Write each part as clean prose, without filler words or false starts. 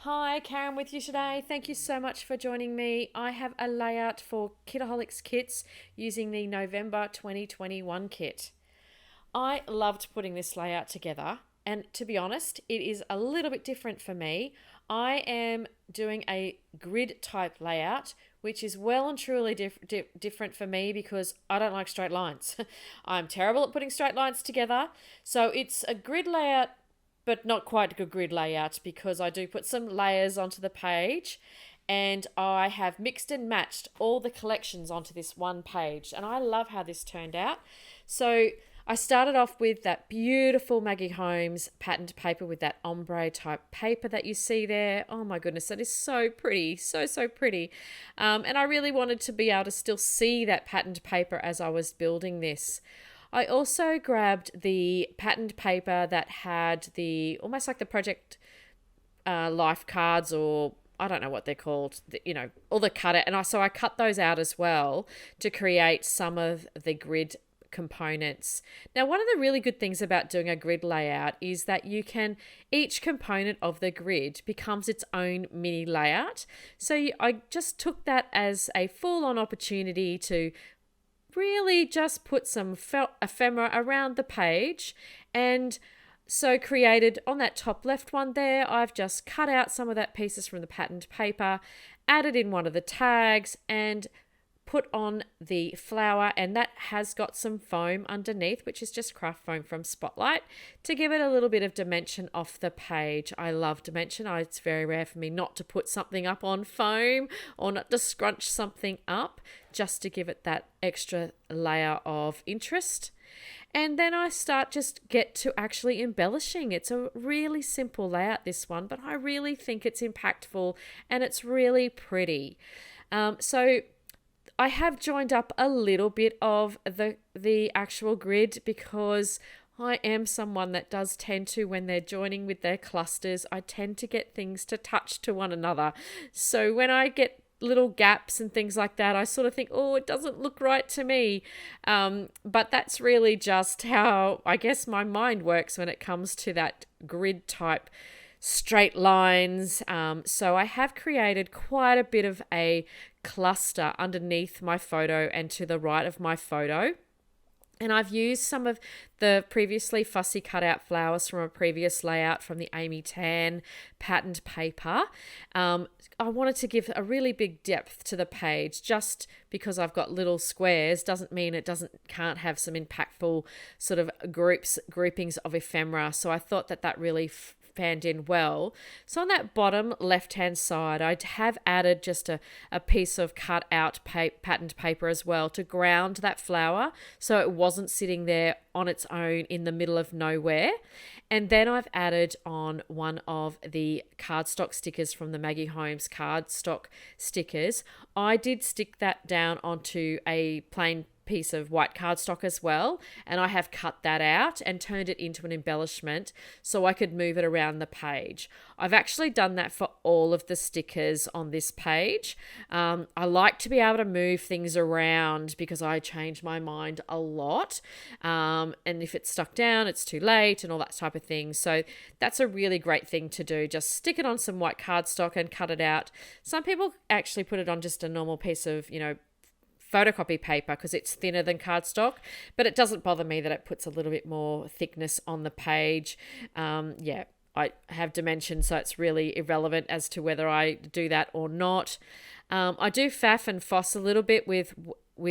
Hi, Karen with you today. Thank you so much for joining me. I have a layout for Kitaholic Kits using the November 2021 kit. I loved putting this layout together, and to be honest, it is a little bit different for me. I am doing a grid type layout, which is well and truly different for me because I don't like straight lines. I'm terrible at putting straight lines together. So it's a grid layout, but not quite a grid layout because I do put some layers onto the page, and I have mixed and matched all the collections onto this one page, and I love how this turned out. So I started off with that beautiful Maggie Holmes patterned paper with that ombre type paper that you see there. Oh my goodness, that is so pretty, so pretty. And I really wanted to be able to still see that patterned paper as I was building this. I also grabbed the patterned paper that had the almost like the project life cards, or I don't know what they're called, all the cutout, and I cut those out as well to create some of the grid components. Now, one of the really good things about doing a grid layout is that each component of the grid becomes its own mini layout. So I just took that as a full-on opportunity to really just put some ephemera around the page, and so created on that top left one there, I've just cut out some of that pieces from the patterned paper, added in one of the tags, and put on the flower, and that has got some foam underneath, which is just craft foam from Spotlight, to give it a little bit of dimension off the page. I love dimension. It's very rare for me not to put something up on foam or not to scrunch something up, just to give it that extra layer of interest. And then I get to actually embellishing. It's a really simple layout, this one, but I really think it's impactful and it's really pretty. So I have joined up a little bit of the actual grid because I am someone that does tend to, when they're joining with their clusters, I tend to get things to touch to one another. So when I get little gaps and things like that, I sort of think, oh, it doesn't look right to me. But that's really just how I guess my mind works when it comes to that grid type straight lines. So I have created quite a bit of a cluster underneath my photo and to the right of my photo. And I've used some of the previously fussy cut out flowers from a previous layout from the Amy Tan patterned paper. I wanted to give a really big depth to the page. Just because I've got little squares doesn't mean it can't have some impactful sort of groupings of ephemera. So I thought that really fanned in well. So on that bottom left hand side, I have added just a piece of cut out patterned paper as well to ground that flower, so it wasn't sitting there on its own in the middle of nowhere. And then I've added on one of the cardstock stickers from the Maggie Holmes cardstock stickers. I did stick that down onto a plain piece of white cardstock as well, and I have cut that out and turned it into an embellishment so I could move it around the page. I've actually done that for all of the stickers on this page. I like to be able to move things around because I change my mind a lot, and if it's stuck down it's too late and all that type of thing. So that's a really great thing to do. Just stick it on some white cardstock and cut it out. Some people actually put it on just a normal piece of photocopy paper because it's thinner than cardstock, but it doesn't bother me that it puts a little bit more thickness on the page. I have dimensions, so it's really irrelevant as to whether I do that or not. I do faff and fuss a little bit with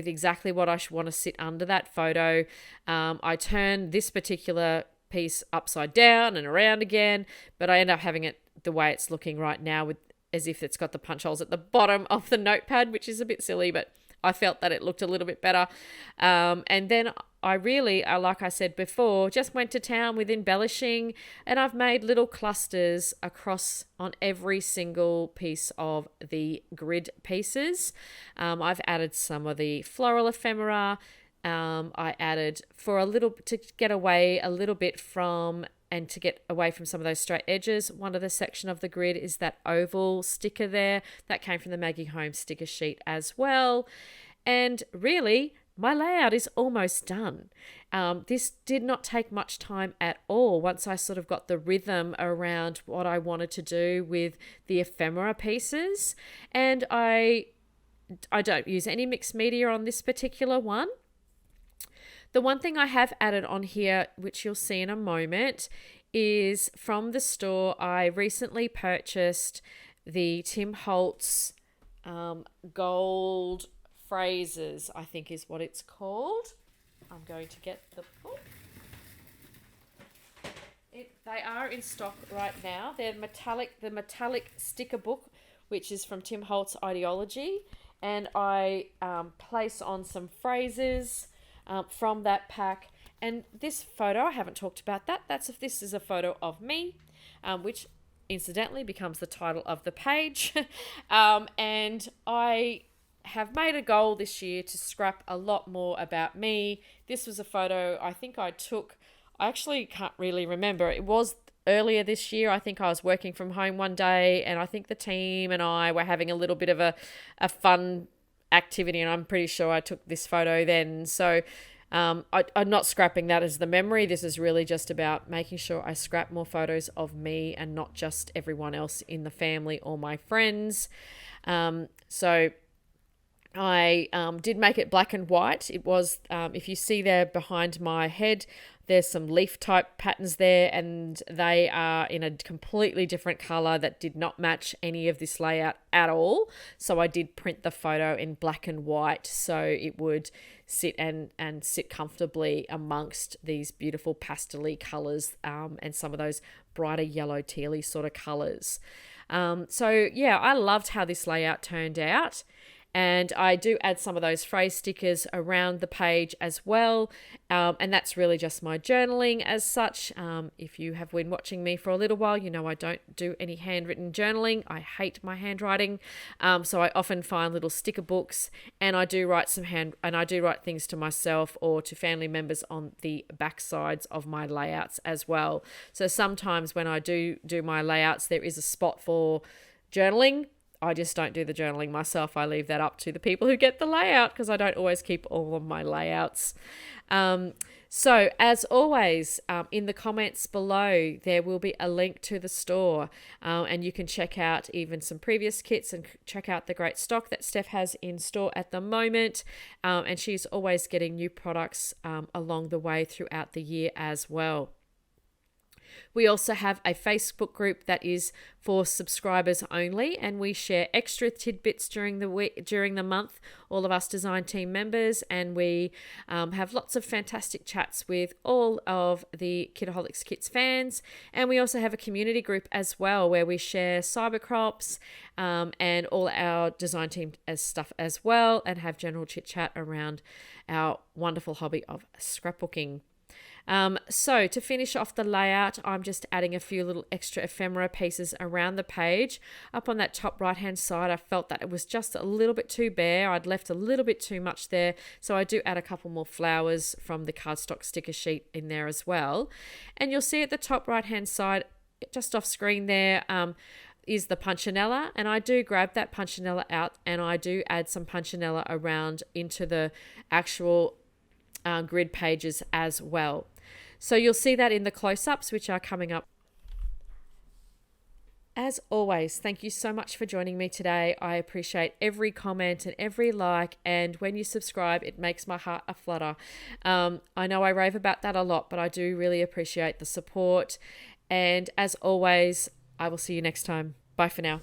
exactly what I want to sit under that photo. I turn this particular piece upside down and around again, but I end up having it the way it's looking right now, as if it's got the punch holes at the bottom of the notepad, which is a bit silly, but I felt that it looked a little bit better. And then I really, like I said before, just went to town with embellishing, and I've made little clusters across on every single piece of the grid pieces. I've added some of the floral ephemera. I added to get away a little bit from and to get away from some of those straight edges. One of the section of the grid is that oval sticker there that came from the Maggie Holmes sticker sheet as well. And really, my layout is almost done. This did not take much time at all once I sort of got the rhythm around what I wanted to do with the ephemera pieces. And I don't use any mixed media on this particular one. The one thing I have added on here, which you'll see in a moment, is from the store. I recently purchased the Tim Holtz gold phrases, I think is what it's called. I'm going to get the book. They are in stock right now. They're the metallic sticker book, which is from Tim Holtz Ideology. And I place on some phrases from that pack. And this photo, I haven't talked about that. This is a photo of me, which incidentally becomes the title of the page. And I have made a goal this year to scrap a lot more about me. This was a photo I think I took. I actually can't really remember. It was earlier this year. I think I was working from home one day, and I think the team and I were having a little bit of a fun activity, and I'm pretty sure I took this photo then. So I'm not scrapping that as the memory. This is really just about making sure I scrap more photos of me and not just everyone else in the family or my friends. So I did make it black and white. It was, if you see there behind my head, there's some leaf type patterns there, and they are in a completely different color that did not match any of this layout at all. So I did print the photo in black and white so it would sit and sit comfortably amongst these beautiful pastel-y colors and some of those brighter yellow tealy sort of colors. So yeah, I loved how this layout turned out. And I do add some of those phrase stickers around the page as well. And that's really just my journaling as such. If you have been watching me for a little while, you know I don't do any handwritten journaling. I hate my handwriting. So I often find little sticker books, and I do write things to myself or to family members on the back sides of my layouts as well. So sometimes when I do my layouts, there is a spot for journaling. I just don't do the journaling myself. I leave that up to the people who get the layout because I don't always keep all of my layouts. So as always, in the comments below, there will be a link to the store, and you can check out even some previous kits and check out the great stock that Steph has in store at the moment. And she's always getting new products along the way throughout the year as well. We also have a Facebook group that is for subscribers only, and we share extra tidbits during the month, all of us design team members, and we have lots of fantastic chats with all of the Kitaholic Kits fans. And we also have a community group as well where we share cybercrops and all our design team stuff as well, and have general chit chat around our wonderful hobby of scrapbooking. So to finish off the layout, I'm just adding a few little extra ephemera pieces around the page. Up on that top right hand side, I felt that it was just a little bit too bare. I'd left a little bit too much there, so I do add a couple more flowers from the cardstock sticker sheet in there as well. And you'll see at the top right hand side, just off screen there, is the punchinella, and I do grab that punchinella out and I do add some punchinella around into the actual grid pages as well. So you'll see that in the close-ups, which are coming up. As always, thank you so much for joining me today. I appreciate every comment and every like, and when you subscribe, it makes my heart a flutter. I know I rave about that a lot, but I do really appreciate the support. And as always, I will see you next time. Bye for now.